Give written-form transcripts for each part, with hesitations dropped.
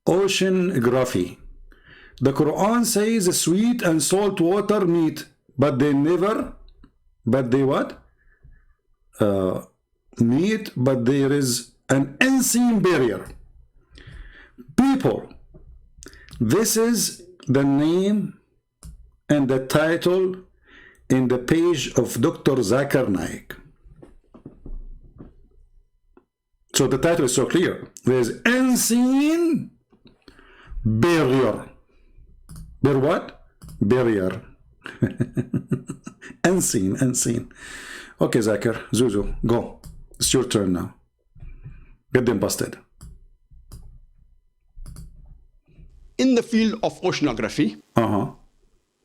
oceanography. The Quran says sweet and salt water meet, but they never, but they what? Meet, but there is an unseen barrier. People, this is the name and the title in the page of Dr. Zakir Naik. So the title is so clear. There's unseen barrier. Bear what? Barrier. Unseen, unseen. Okay, Zakir, Zuzu, go. It's your turn now. Get them busted. In the field of oceanography,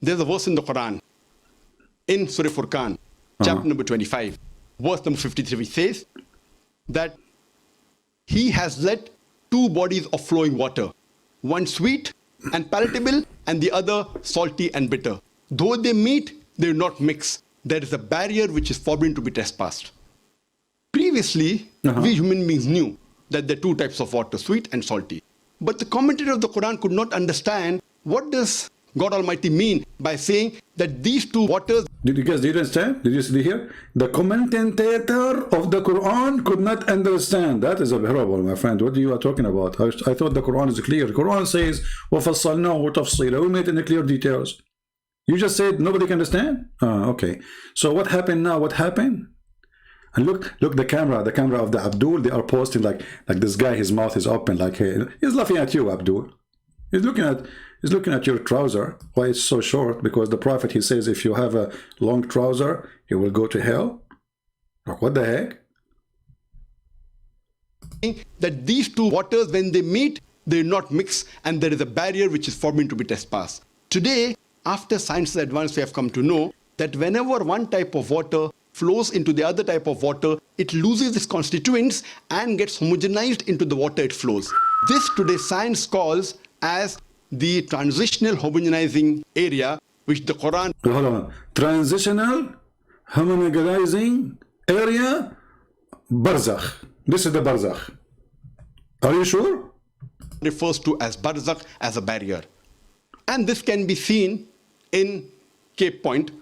there's a verse in the Quran, in Surah Furqan, chapter number 25, verse number 53, which says that He has let two bodies of flowing water, one sweet and palatable, and the other salty and bitter. Though they meet, they do not mix. There is a barrier which is forbidden to be trespassed. Previously, we human beings knew that there are two types of water, sweet and salty. But the commentator of the Quran could not understand what does God Almighty mean by saying that these two waters... Did you understand? Did you see here? The commentator of the Quran could not understand. That is a parable, my friend. What are you talking about? I thought the Quran is clear. The Quran says, وَفَصَّلْنَاهُ تَفْصِيلًا. We made it in the clear details. You just said nobody can understand? Okay. So what happened now? What happened? And look the camera of the Abdul. They are posting like this guy. His mouth is open, like he's laughing at you, Abdul. He's looking at your trouser. Why it's so short? Because the Prophet, he says, if you have a long trouser, you will go to hell. Like, what the heck? That these two waters, when they meet, they do not mix, and there is a barrier which is forbidden to be trespassed. Today, after science advance, we have come to know that whenever one type of water flows into the other type of water, it loses its constituents and gets homogenized into the water it flows. This today science calls as the transitional homogenizing area, which the Quran... Hold on. Transitional homogenizing area, barzakh. This is the barzakh. Are you sure? Refers to as barzakh, as a barrier. And this can be seen in Cape Point,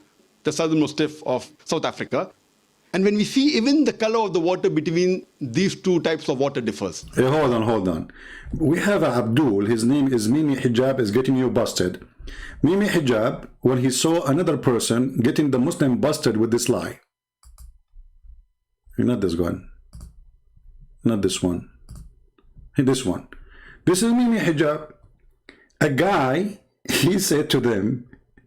the southernmost tip of South Africa. And when we see even the color of the water between these two types of water differs. Hey, hold on. We have a Abdul, his name is Mimi Hijab, is getting you busted. Mimi Hijab, when he saw another person getting the Muslim busted with this lie. Not this one. Not this one. This one. This is Mimi Hijab. A guy, he said to them,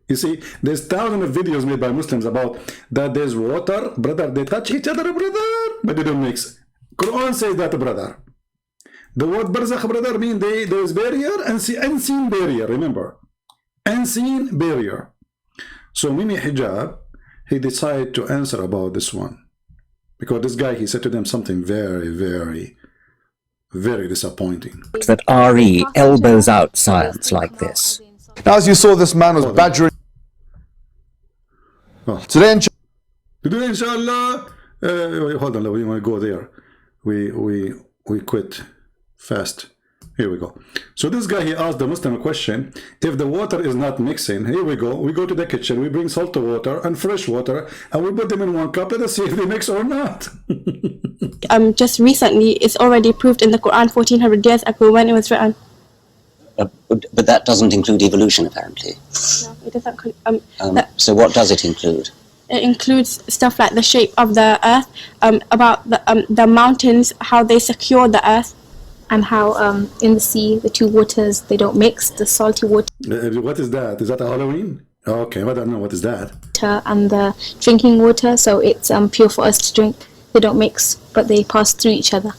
you see, there's thousands of videos made by Muslims about that there's water, brother, they touch each other, brother, but they don't mix. Quran says that, brother. The word barzakh, brother, means there's barrier and unseen barrier, remember. Unseen barrier. So Mimi Hijab, he decided to answer about this one. Because this guy, he said to them something very, very, very disappointing. That RE elbows out science like this. Now, as you saw, this man was badgering. Today, inshallah, hold on, we want to go there. We quit fast. Here we go. So this guy, he asked the Muslim a question. If the water is not mixing, here we go. We go to the kitchen, we bring salt water and fresh water, and we put them in one cup. Let us see if they mix or not. Just recently, it's already proved in the Quran 1400 years ago when it was written. But that doesn't include evolution, apparently. No, it doesn't. So what does it include? It includes stuff like the shape of the earth, about the mountains, how they secure the earth, and how in the sea the two waters, they don't mix. The salty water. What is that? Is that a Halloween? Okay, I don't know what is that. And the drinking water, so it's pure for us to drink. They don't mix, but they pass through each other.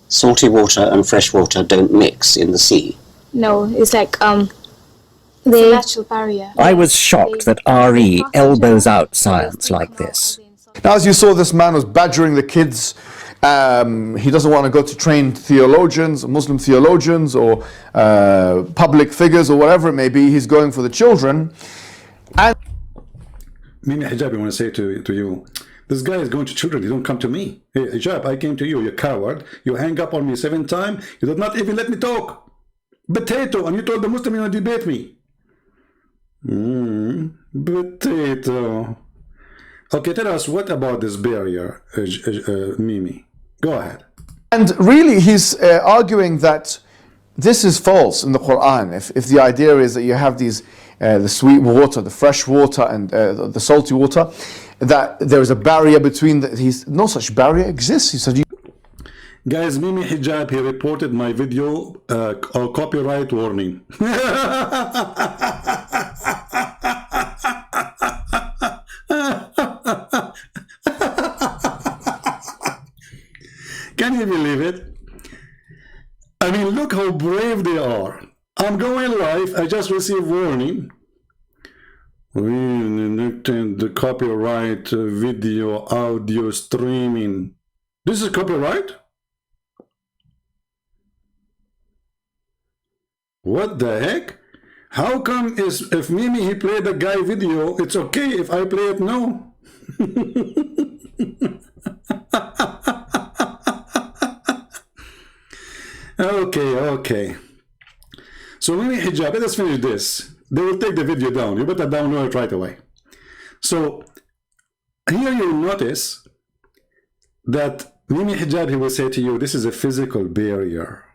Salty water and fresh water don't mix in the sea. No, it's like it's a natural barrier. I was shocked that RE elbows out science like this. Now, as you saw, this man was badgering the kids. He doesn't want to go to trained theologians, Muslim theologians, or public figures, or whatever it may be. He's going for the children. And Mimi Hijab, I want to say to you, this guy is going to children. He don't come to me. Hey, Hijab, I came to you. You coward. You hang up on me 7 times. You did not even let me talk. Potato, and you told the Muslim you want to debate me. Potato. Okay, tell us, what about this barrier, Mimi? Go ahead. And really, he's arguing that this is false in the Quran. If the idea is that you have these, the sweet water, the fresh water, and the salty water, that there is a barrier between no such barrier exists. He said, guys, Mimi Hijab, he reported my video, copyright warning. Can you believe it? I mean, look how brave they are. I'm going live, I just received warning. The copyright video, audio streaming. This is copyright? What the heck? How come if Mimi he played the guy video, it's okay, if I play it, no? Okay. So Mimi Hijab, let us finish this. They will take the video down. You better download it right away. So here you'll notice that Mimi Hijab, he will say to you, this is a physical barrier.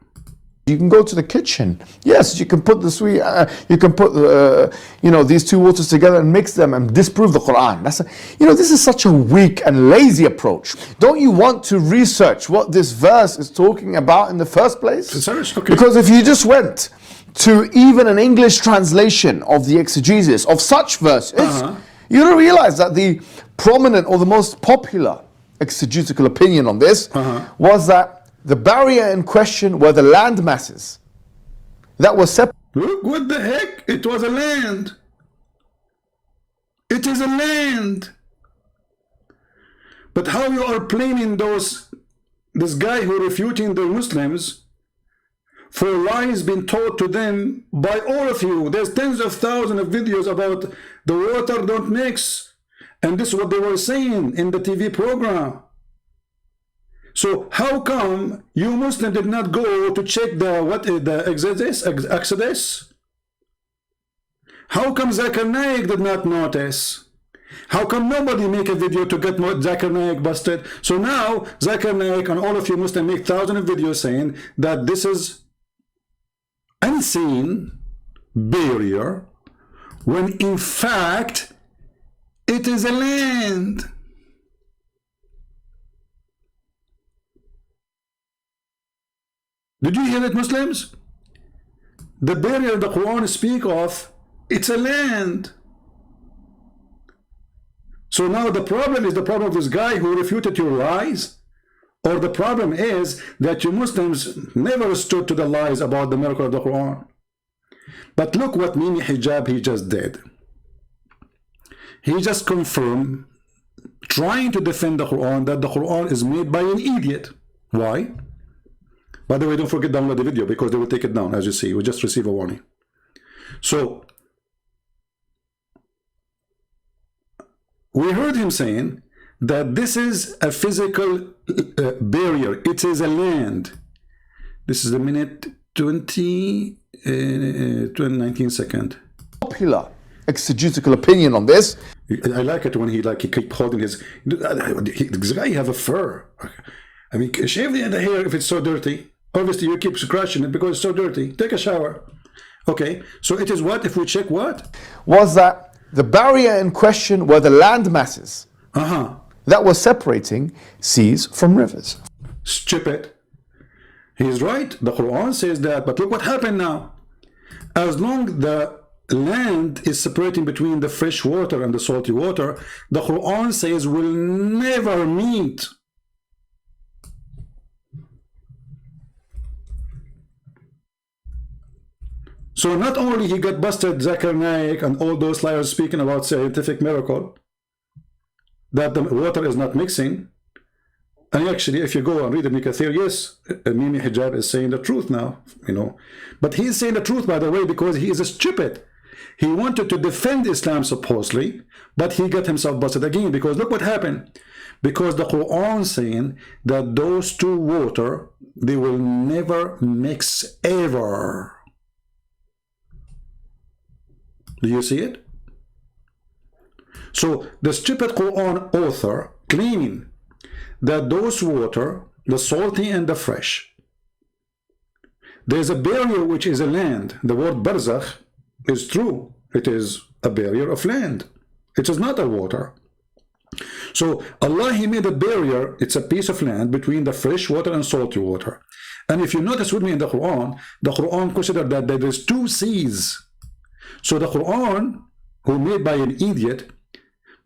you can go to the kitchen. Yes, you can put the sweet, you can put these two waters together and mix them and disprove the Quran. This is such a weak and lazy approach. Don't you want to research what this verse is talking about in the first place? Okay. Because if you just went to even an English translation of the exegesis of such verses, you'll realize that the prominent or the most popular exegetical opinion on this was that the barrier in question were the land masses that were separate. Look, what the heck? It was a land. It is a land. But how you are blaming this guy who refuting the Muslims for lies being taught to them by all of you? There's tens of thousands of videos about the water don't mix, and this is what they were saying in the TV program. So how come you Muslim did not go to check the Exodus? How come Zakir Naik did not notice? How come nobody make a video to get Zakir Naik busted? So now Zakir Naik and all of you Muslim make thousands of videos saying that this is unseen barrier, when in fact it is a land. Did you hear it, Muslims? The barrier the Quran speak of, it's a land. So now the problem is the problem of this guy who refuted your lies? Or the problem is that you Muslims never stood to the lies about the miracle of the Quran? But look what Mimi Hijab he just did. He just confirmed, trying to defend the Quran, that the Quran is made by an idiot. Why? By the way, don't forget to download the video because they will take it down. As you see, we just received a warning. So we heard him saying that this is a physical barrier. It is a land. This is a minute 19 seconds. Popular exegetical opinion on this. I like it when he keep holding his. This guy have a fur. I mean, shave the hair if it's so dirty. Obviously, you keep scratching it because it's so dirty. Take a shower. Okay, so it is what? If we check what? Was that the barrier in question were the land masses that were separating seas from rivers. Stupid. He's right. The Quran says that. But look what happened now. As long as the land is separating between the fresh water and the salty water, the Quran says will never meet. So not only he got busted, Zakir Naik and all those liars speaking about scientific miracle, that the water is not mixing. And actually, if you go and read the Kathir, yes, Mimi Hijab is saying the truth now, But he is saying the truth, by the way, because he is a stupid. He wanted to defend Islam supposedly, but he got himself busted again, because look what happened. Because the Quran saying that those two water, they will never mix ever. Do you see it? So the stupid Quran author claiming that those water, the salty and the fresh, there's a barrier which is a land. The word barzakh is true. It is a barrier of land. It is not a water. So Allah, He made a barrier. It's a piece of land between the fresh water and salty water. And if you notice with me in the Quran considered that there is two seas. So the Quran, who made by an idiot,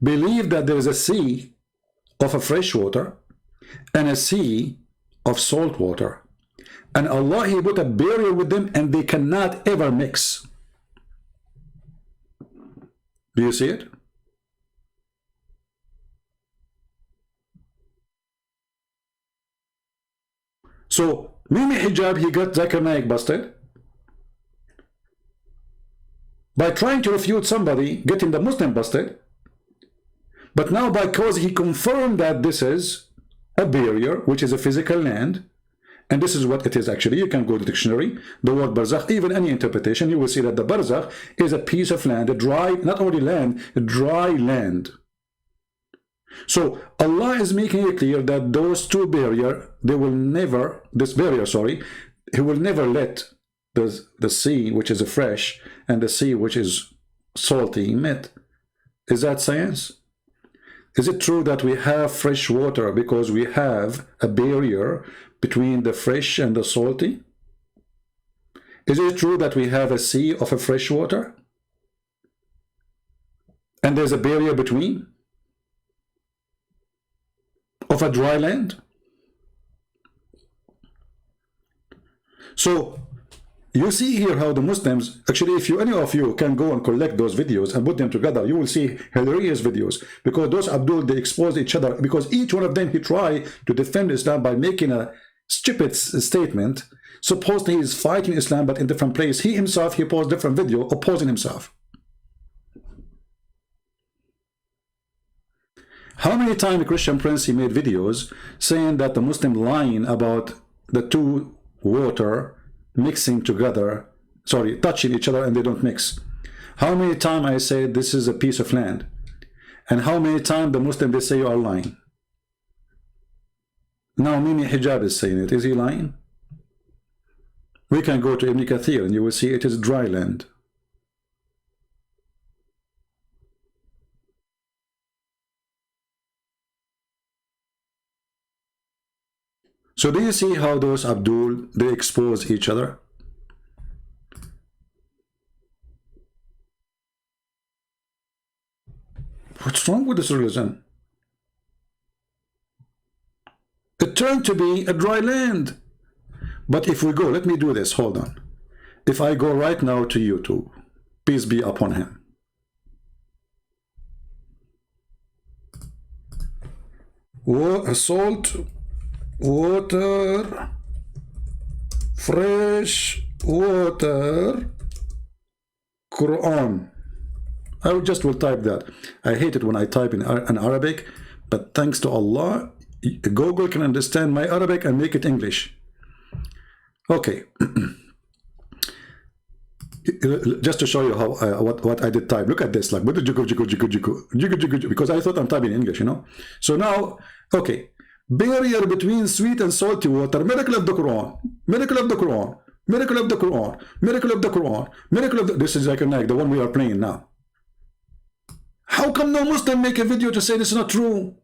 believed that there is a sea of a fresh water and a sea of salt water. And Allah, He put a barrier with them and they cannot ever mix. Do you see it? So, Mimi Hijab, he got Zakir Naik busted by trying to refute somebody, getting the Muslim busted. But now, because he confirmed that this is a barrier, which is a physical land, and this is what it is actually. You can go to the dictionary, the word barzakh, even any interpretation, you will see that the barzakh is a piece of land, a dry, not only land, a dry land. So Allah is making it clear that those two barrier, they will never, this barrier, sorry, He will never let the sea, which is a fresh, and the sea, which is salty, meet. Is that science? Is it true that we have fresh water because we have a barrier between the fresh and the salty? Is it true that we have a sea of a fresh water and there's a barrier between of a dry land? So you see here how the Muslims, actually, if any of you can go and collect those videos and put them together, you will see hilarious videos, because those Abdul, they expose each other, because each one of them, he tried to defend Islam by making a stupid statement. Supposedly he is fighting Islam, but in different place. He himself, he posted different video opposing himself. How many times the Christian Prince, he made videos saying that the Muslim lying about the two water mixing together, sorry, touching each other and they don't mix. How many times I say this is a piece of land, and how many times the Muslim, they say you are lying. Now Mimi Hijab is saying it. Is he lying? We can go to Ibn Kathir and you will see it is dry land. So do you see how those Abdul, they expose each other? What's wrong with this religion? It turned to be a dry land. But if we go, let me do this, hold on. If I go right now to YouTube, peace be upon him. Salt water, fresh water, Quran. I just will type that. I hate it when I type in Arabic, but thanks to Allah, Google can understand my Arabic and make it English. Okay. Just to show you how what I did type. Look at this, like because I thought I'm typing English, you know. So now, okay. Barrier between sweet and salty water, miracle of the Quran, miracle of the Quran, miracle of the Quran, miracle of the Quran, miracle of the... This is Zakir Naik, the one we are playing now. How come no Muslim make a video to say this is not true?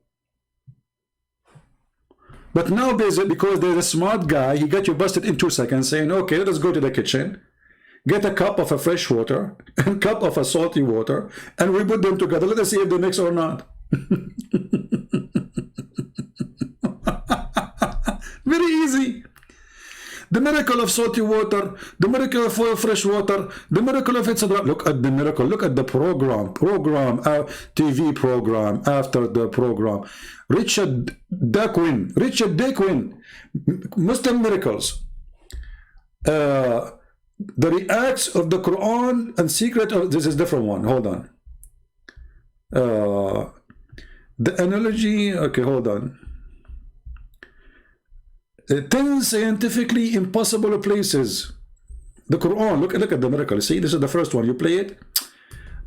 But now because there's a smart guy, he got you busted in 2 seconds saying, okay, let us go to the kitchen, get a cup of a fresh water and cup of a salty water, and we put them together. Let us see if they mix or not. Very easy. The miracle of salty water, the miracle of fresh water, the miracle of etc. Look at the miracle. Look at the program, TV program after the program. Richard Quinn, Muslim miracles. The reacts of the Quran and secret of this is different one. Hold on. The analogy. Okay, hold on. 10 scientifically impossible places. The Quran, look at the miracle. See, this is the first one. You play it.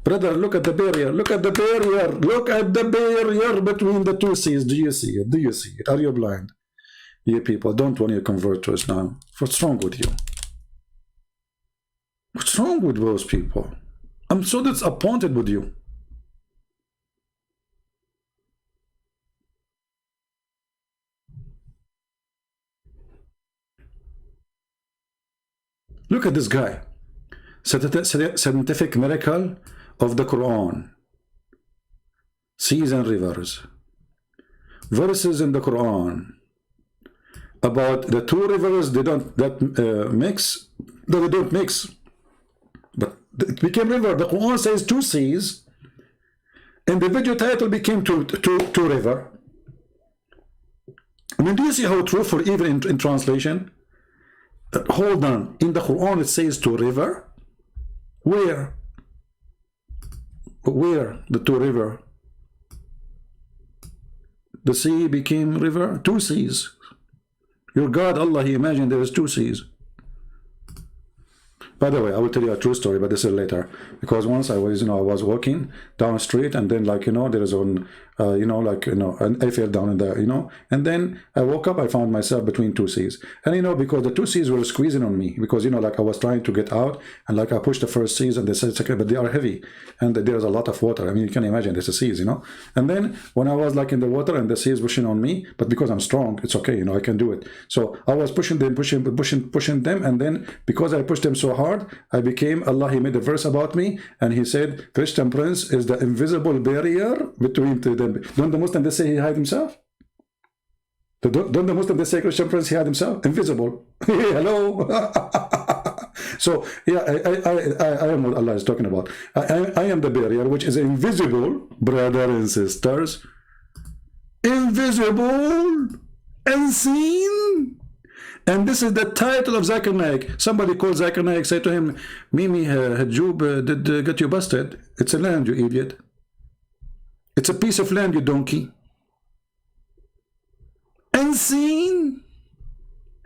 Brother, look at the barrier. Look at the barrier. Look at the barrier between the two seas. Do you see it? Do you see it? Are you blind? You people don't want to convert to Islam. What's wrong with you? What's wrong with those people? I'm so disappointed with you. Look at this guy. Scientific miracle of the Quran. Seas and rivers. Verses in the Quran about the two rivers they don't mix. No, they don't mix. But it became river. The Quran says two seas. And the video title became two river. I mean, do you see how true for even in translation? Hold on. In the Quran it says two river. Where? Where? The two river. The sea became river. Two seas. Your God, Allah, He imagined there is two seas. By the way, I will tell you a true story, but this is later. Because once I was, I was walking down the street, and then, there is an, and I fell down in the, and then I woke up, I found myself between two seas. And, because the two seas were squeezing on me, because, I was trying to get out, and I pushed the first seas, and they said, it's okay, but they are heavy, and there's a lot of water. I mean, you can imagine, there's a seas, And then, when I was, in the water, and the seas pushing on me, but because I'm strong, it's okay, I can do it. So, I was pushing them, pushing them, and then, because I pushed them so hard, I became, Allah, He made a verse about me, and He said, Christian Prince is the invisible barrier between them. Don't the Muslims, they say he hide himself? Don't the Muslims, they say Christian Prince, he hide himself? Invisible. Hello? So, yeah, I am what Allah is talking about. I am the barrier, which is invisible, brothers and sisters. Invisible, unseen. And this is the title of Zakir Naik. Somebody called Zakir Naik, say to him, Mimi Hijab did get you busted. It's a land, you idiot. It's a piece of land, you donkey. Unseen.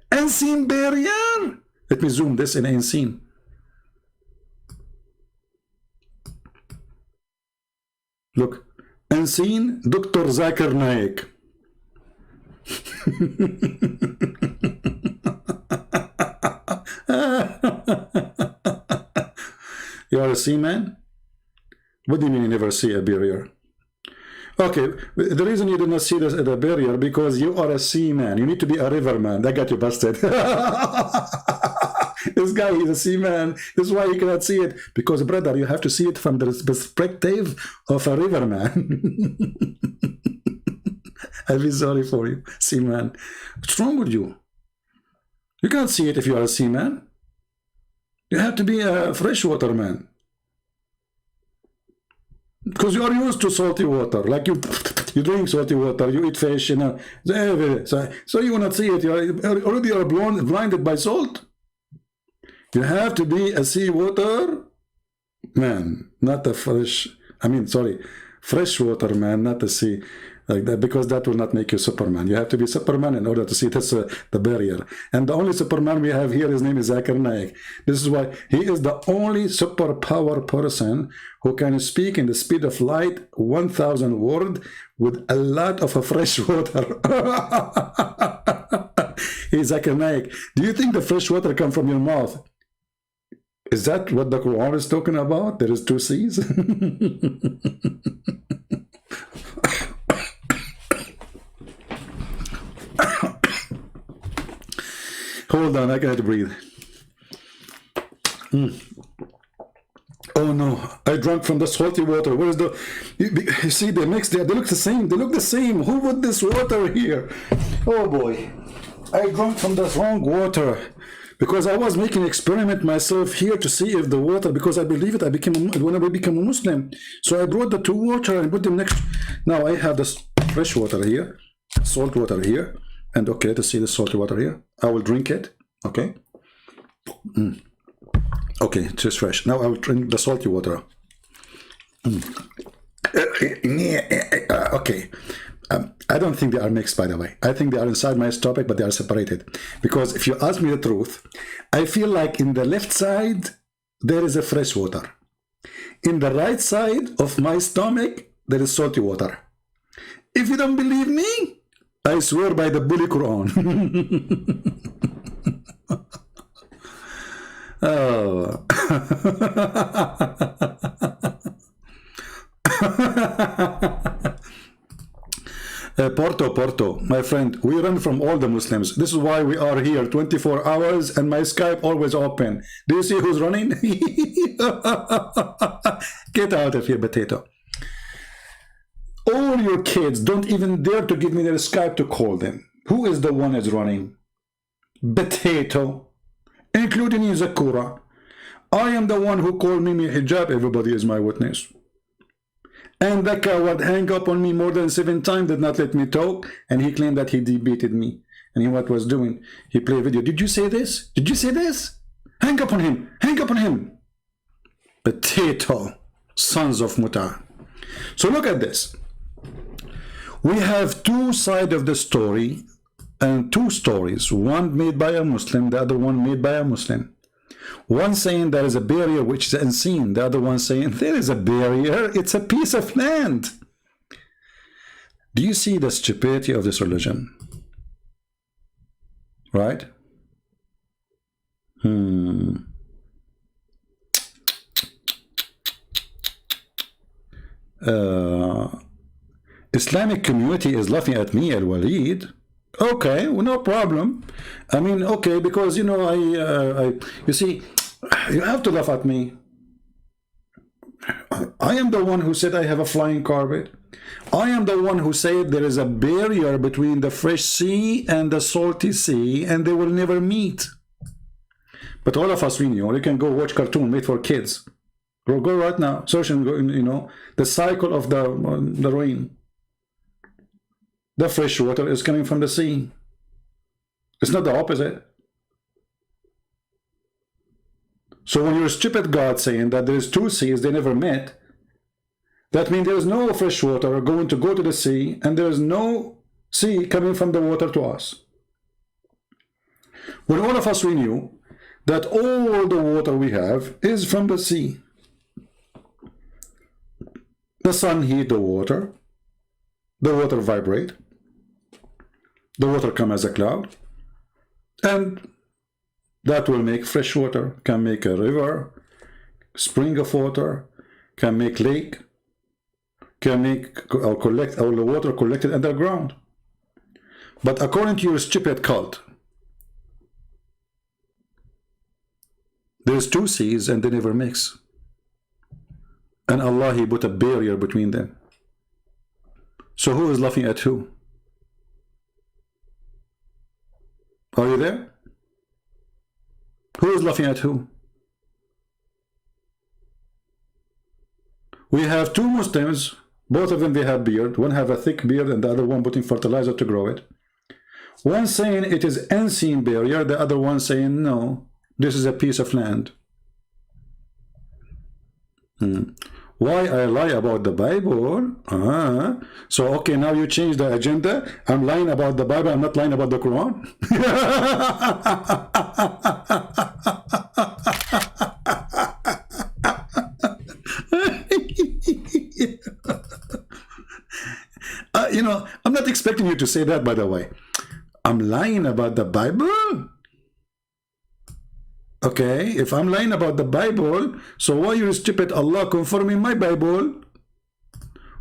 Unseen barrier. Let me zoom this in unseen. Look. Unseen, Dr. Zakir Naik. You are a seaman? What do you mean you never see a barrier? Okay, the reason you did not see the barrier because you are a seaman. You need to be a riverman. That got you busted. This guy is a seaman. This is why you cannot see it. Because, brother, you have to see it from the perspective of a riverman. I feel sorry for you, seaman. What's wrong with you? You can't see it if you are a seaman. You have to be a freshwater man. Because you are used to salty water. Like you drink salty water, you eat fish, So you will not see it. You are already blinded by salt. You have to be a seawater man, not a freshwater man, not a sea. Like that, because that will not make you Superman. You have to be Superman in order to see this, the barrier. And the only Superman we have here, his name is Zakir Naik. This is why he is the only superpower person who can speak in the speed of light, 1,000 words, with a lot of fresh water. He's Zakir Naik. Do you think the fresh water comes from your mouth? Is that what the Quran is talking about? There is two seas? Hold on, I gotta breathe. Oh no, I drank from the salty water. Where is the... You see, they mix there. They look the same. They look the same. Who put this water here? Oh boy. I drank from the wrong water. Because I was making an experiment myself here to see if the water... Because I believe it, when I became a Muslim. So I brought the two water and put them next... Now I have this fresh water here. Salt water here. And okay, let's see the salty water here. I will drink it. Okay. Okay, it's just fresh. Now I will drink the salty water. Okay. I don't think they are mixed, by the way. I think they are inside my stomach, but they are separated. Because if you ask me the truth, I feel like in the left side, there is a fresh water. In the right side of my stomach, there is salty water. If you don't believe me, I swear by the Bully Quran. Oh. Porto, my friend, we run from all the Muslims. This is why we are here 24 hours and my Skype always open. Do you see who's running? Get out of here, potato. All your kids don't even dare to give me their Skype to call them. Who is the one is running? Potato. Including you, Zakura. I am the one who called Mimi Hijab. Everybody is my witness. And that coward hang up on me more than 7 times, did not let me talk, and he claimed that he debated me. And he what was doing? He played a video. Did you say this? Did you say this? Hang up on him. Hang up on him. Potato. Sons of Muta. So look at this. We have 2 sides of the story and 2 stories. One made by a Muslim, the other one made by a Muslim. One saying there is a barrier which is unseen. The other one saying there is a barrier. It's a piece of land. Do you see the stupidity of this religion? Right? Islamic community is laughing at me, Al-Walid. Okay, well, no problem. I mean, okay, because you know, you see, you have to laugh at me. I am the one who said I have a flying carpet. I am the one who said there is a barrier between the fresh sea and the salty sea, and they will never meet. But all of us, we know, you can go watch cartoon made for kids. Go right now, search and go, you know, the cycle of the rain. The fresh water is coming from the sea. It's not the opposite. So when you're stupid God saying that there's 2 seas, they never met, that means there's no fresh water going to go to the sea, and there's no sea coming from the water to us. When all of us, we knew that all the water we have is from the sea. The sun heat the water vibrate, the water come as a cloud, and that will make fresh water, can make a river, spring of water, can make lake, can make or collect all the water collected underground. But according to your stupid cult, there's 2 seas and they never mix. And Allah, He put a barrier between them. So who is laughing at who? Are you there? Who is laughing at who? We have 2 Muslims, both of them they have beard. One have a thick beard and the other one putting fertilizer to grow it. One saying it is unseen barrier, the other one saying no, this is a piece of land. Why I lie about the Bible? So okay, now you change the agenda. I'm lying about the Bible, I'm not lying about the Quran. You know, I'm not expecting you to say that, by the way. I'm lying about the Bible? Okay, if I'm lying about the Bible, so why you stupid Allah confirming my Bible?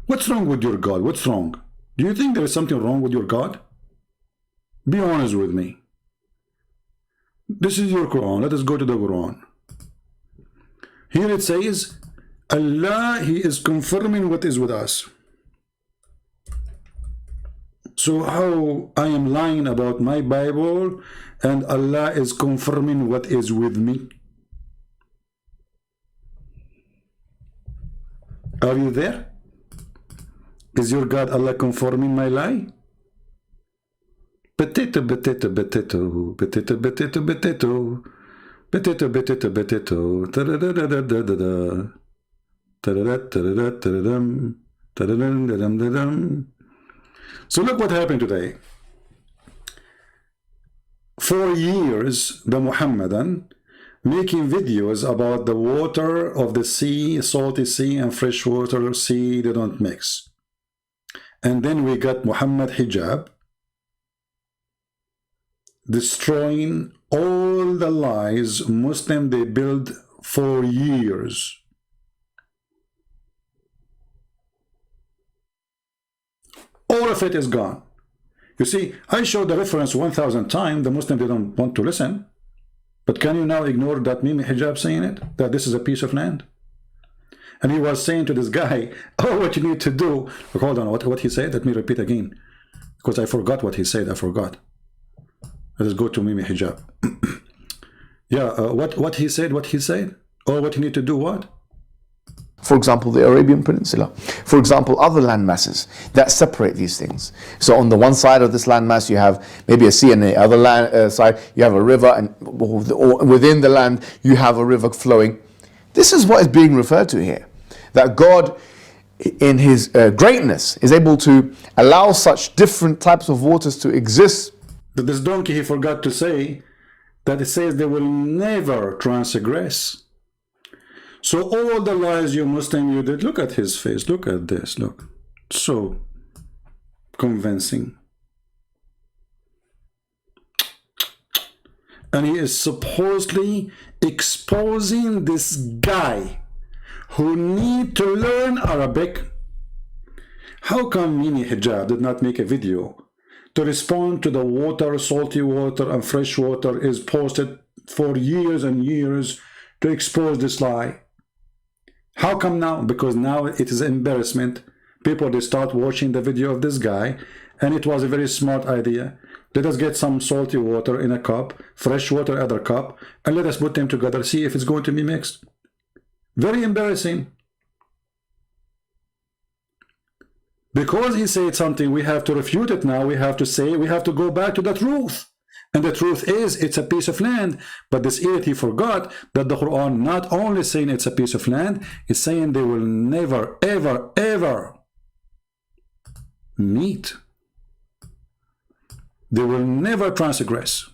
What's wrong with your God? What's wrong? Do you think there is something wrong with your God? Be honest with me. This is your Quran. Let us go to the Quran. Here it says, Allah, He is confirming what is with us. So how I am lying about my Bible and Allah is confirming what is with me? Are you there? Is your God Allah confirming my lie? Potato, potato, potato, potato, potato, potato, potato, potato, potato, ta-da-da-da-da-da-da, ta-da-da-da-da-da-da-dum, ta-da-da-da-da-da-dum. So look what happened today. For years, the Muhammadan, making videos about the water of the sea, salty sea and freshwater sea, they don't mix. And then we got Muhammad Hijab destroying all the lies Muslim they build for years. All of it is gone. You see, I showed the reference 1,000 times. The Muslim, they don't want to listen. But can you now ignore that Mimi Hijab saying it? That this is a piece of land? And he was saying to this guy, oh, what you need to do. Look, hold on, what he said? Let me repeat again. Because I forgot what he said. I forgot. Let's go to Mimi Hijab. Yeah, what he said, Oh, what you need to do, what? For example, the Arabian Peninsula. For example, other land masses that separate these things. So on the one side of this landmass, you have maybe a sea, and the other side, you have a river, and within the land, you have a river flowing. This is what is being referred to here. That God, in His greatness, is able to allow such different types of waters to exist. But this donkey, he forgot to say that it says they will never transgress. So all the lies you Muslim you did, look at his face, look at this, look. So convincing. And he is supposedly exposing this guy who need to learn Arabic. How come Mimi Hijab did not make a video to respond to the water, salty water and fresh water is posted for years and years to expose this lie? How come now? Because now it is embarrassment. People, they start watching the video of this guy, and it was a very smart idea. Let us get some salty water in a cup, fresh water other cup, and let us put them together, see if it's going to be mixed. Very embarrassing. Because he said something, we have to refute it now. We have to say, we have to go back to the truth. And the truth is, it's a piece of land. But this idiot, he forgot that the Quran not only saying it's a piece of land, it's saying they will never, ever, ever meet. They will never transgress.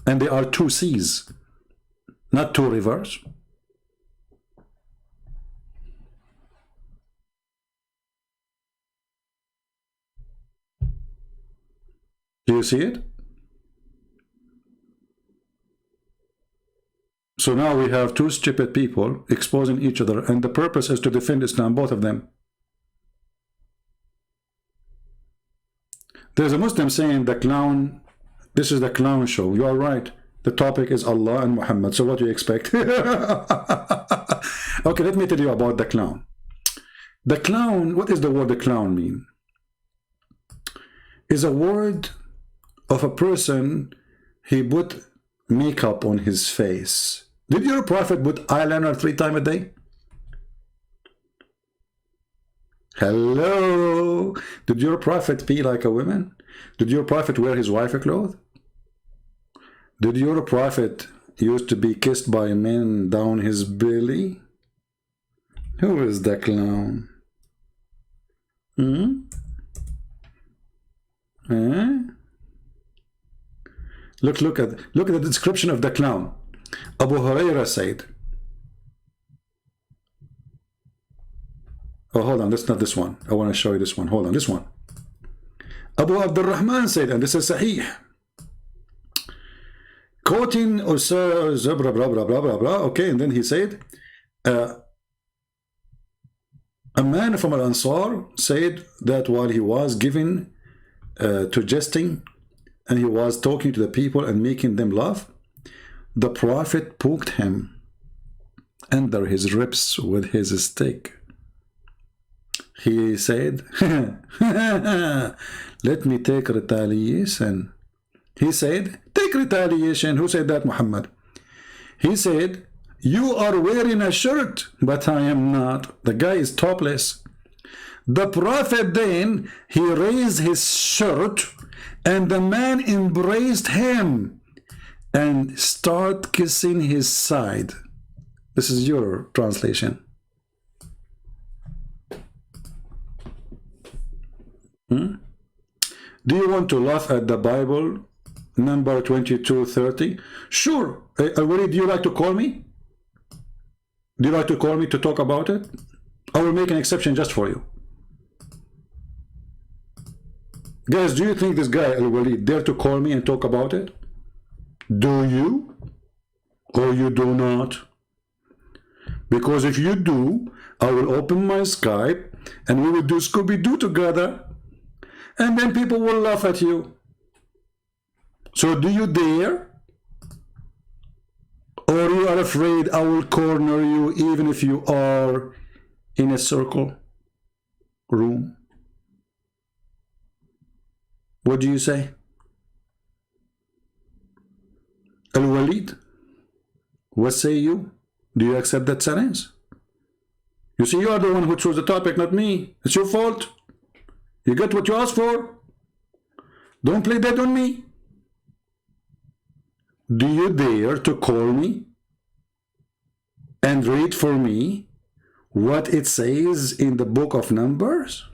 And they are two seas, not two rivers. Do you see it? So now we have two stupid people exposing each other, and the purpose is to defend Islam, both of them. There's a Muslim saying the clown, this is the clown show. You are right. The topic is Allah and Muhammad. So what do you expect? Okay, let me tell you about the clown. The clown, what does the word the clown mean? Is a word of a person, he put makeup on his face. Did your prophet put eyeliner 3 times a day? Hello? Did your prophet pee like a woman? Did your prophet wear his wife a clothes? Did your prophet used to be kissed by men down his belly? Who is the clown? Look at the description of the clown. Abu Huraira said, oh, hold on, that's not this one. I want to show you this one. Hold on, this one. Abu Abdul Rahman said, and this is Sahih, quoting Usar, blah, blah, blah, blah, blah, blah. Okay, and then he said, a man from Al-Ansar said that while he was given to jesting, and he was talking to the people and making them laugh, the Prophet poked him under his ribs with his stick. He said, let me take retaliation. He said, take retaliation. Who said that? Muhammad. He said, you are wearing a shirt, but I am not. The guy is topless. The Prophet then, he raised his shirt, and the man embraced him and start kissing his side. This is your translation. Do you want to laugh at the Bible number 2230. Sure. Walid, do you like to call me? Do you like to call me to talk about it? I will make an exception just for you. Guys, do you think this guy, Al-Walid, dare to call me and talk about it? Do you? Or you do not? Because if you do, I will open my Skype and we will do Scooby-Doo together. And then people will laugh at you. So do you dare? Or you are afraid I will corner you even if you are in a circle room? What do you say? Al-Walid, what say you? Do you accept that sentence? You see, you are the one who chose the topic, not me. It's your fault. You get what you asked for. Don't play dead on me. Do you dare to call me and read for me what it says in the book of Numbers?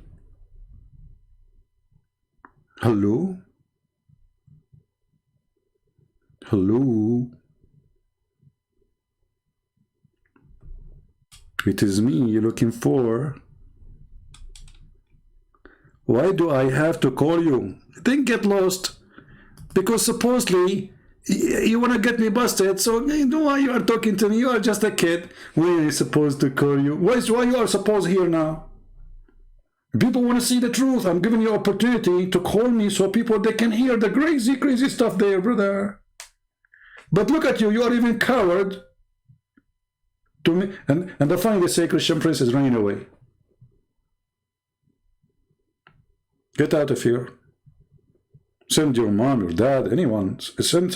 Hello? Hello? It is me you're looking for. Why do I have to call you? Then get lost. Because supposedly you want to get me busted, so you know why you are talking to me. You are just a kid. Why are you supposed to call you? Why you are supposed here now? People want to see the truth. I'm giving you opportunity to call me so people they can hear the crazy stuff there, brother. But look at you. You are even coward to me. And the finally they say Christian Prince is running away. Get out of here. Send your mom, your dad, anyone. Send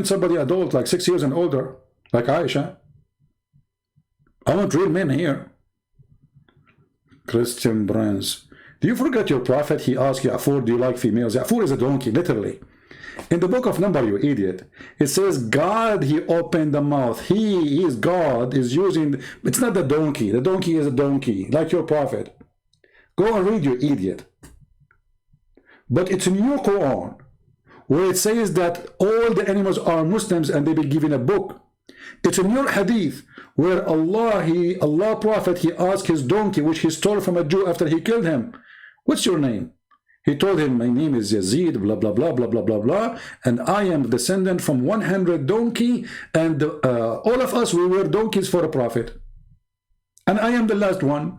somebody adult, like 6 years and older, like Aisha. I want real men here. Christian Prince. Do you forget your prophet? He asked Ya'fur, do you like females? Ya'fur is a donkey, literally. In the book of Numbers, you idiot, it says God, he opened the mouth. He is God, is using, it's not the donkey. The donkey is a donkey, like your prophet. Go and read, you idiot. But it's in your Quran, where it says that all the animals are Muslims and they be given a book. It's in your hadith, where Allah Prophet, he asked his donkey, which he stole from a Jew after he killed him, what's your name? He told him, my name is Yazid, blah, blah, blah, blah, blah, blah, blah, and I am descendant from 100 donkey, and all of us, we were donkeys for a prophet. And I am the last one.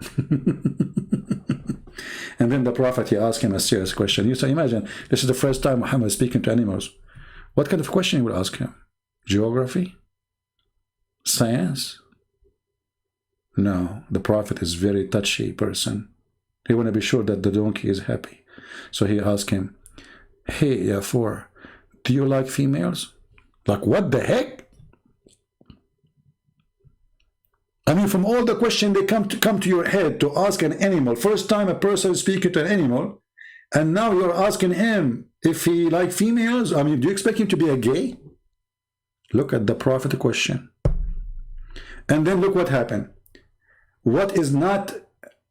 And then the prophet, he asked him a serious question. You say, imagine, this is the first time Muhammad is speaking to animals. What kind of question you would ask him? Geography? Science? No, the prophet is a very touchy person. He want to be sure that the donkey is happy. So he asked him, hey, Ya'fur, do you like females? Like, what the heck? I mean, from all the questions they come to your head to ask an animal, first time a person is speaking to an animal, and now you're asking him if he like females. I mean, do you expect him to be a gay? Look at the prophet question. And then look what happened. What is not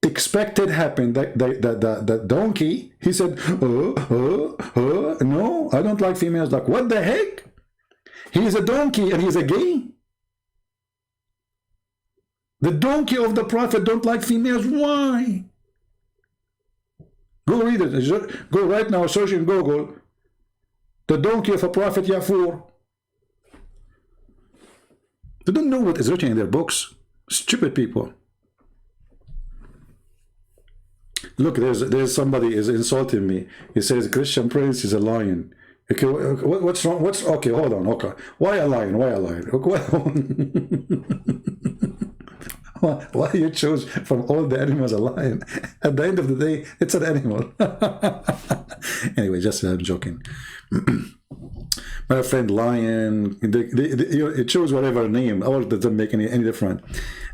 expected happened. The donkey, he said, no, I don't like females. Like, what the heck? He's a donkey and he's a gay? The donkey of the prophet don't like females. Why? Go read it. Go right now, search in Google. The donkey of a prophet Ya'fur. They don't know what is written in their books. Stupid people. Look, there's somebody is insulting me. He says Christian Prince is a lion. Okay, what's wrong? Okay? Hold on. Okay, why a lion? Why a lion? Why you choose from all the animals a lion? At the end of the day, it's an animal. Anyway, just I'm joking. My friend lion, you choose whatever name. All doesn't make any difference.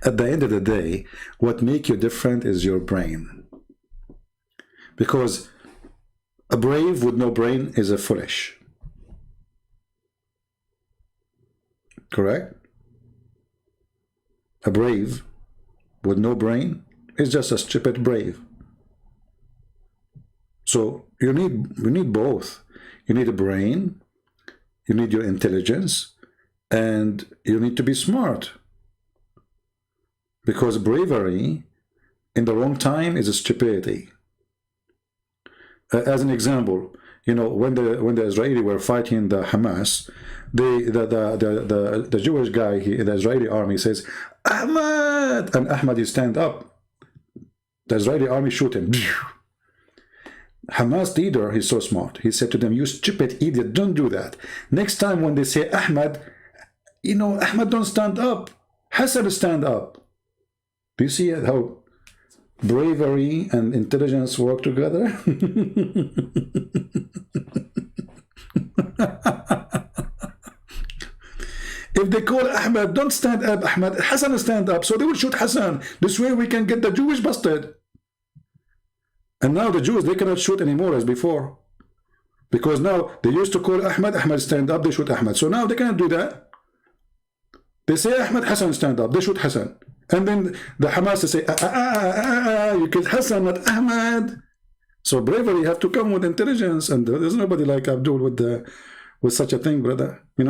At the end of the day, what makes you different is your brain. Because a brave with no brain is a foolish. Correct? A brave with no brain is just a stupid brave. So you need both. You need a brain you need your intelligence, and you need to be smart. Because bravery in the wrong time is a stupidity. As an example, you know, when the Israeli were fighting the Hamas, the Jewish guy, the Israeli army says, Ahmed, and Ahmed, he stand up. The Israeli army shoot him. Hamas leader, he's so smart. He said to them, you stupid idiot, don't do that. Next time when they say Ahmed, you know, Ahmed don't stand up. Hassan stand up. Do you see how bravery and intelligence work together? If they call Ahmed, don't stand up, Ahmed, Hassan stand up, so they will shoot Hassan. This way we can get the Jewish busted. And now the Jews, they cannot shoot anymore as before. Because now they used to call Ahmed, Ahmed stand up, they shoot Ahmed. So now they cannot do that. They say Ahmed, Hassan stand up, they shoot Hassan. And then the Hamas say, you killed Hassan, not Ahmed. So bravery have to come with intelligence, and there's nobody like Abdul with such a thing, brother. You know.